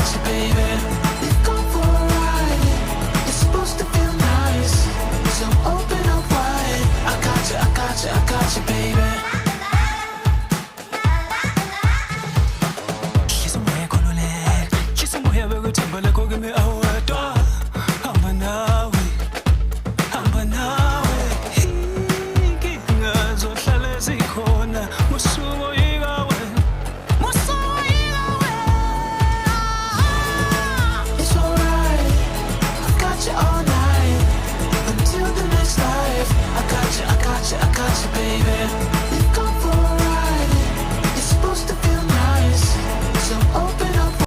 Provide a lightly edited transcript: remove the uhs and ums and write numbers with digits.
got you, baby. We've gone for a ride. It's supposed to feel nice, so open up wide. I got you, I got you, I got you, baby. Kisumoya khululeka, kisumoya bekuthemba lakho kimi awedwa. Hamba nawe, hamba nawe. Inkinga zohlala zikhona, musuko yikawe, musuko yikawe. It's alright, I've got you all night until the next life. I got you, I got you, I got you, baby.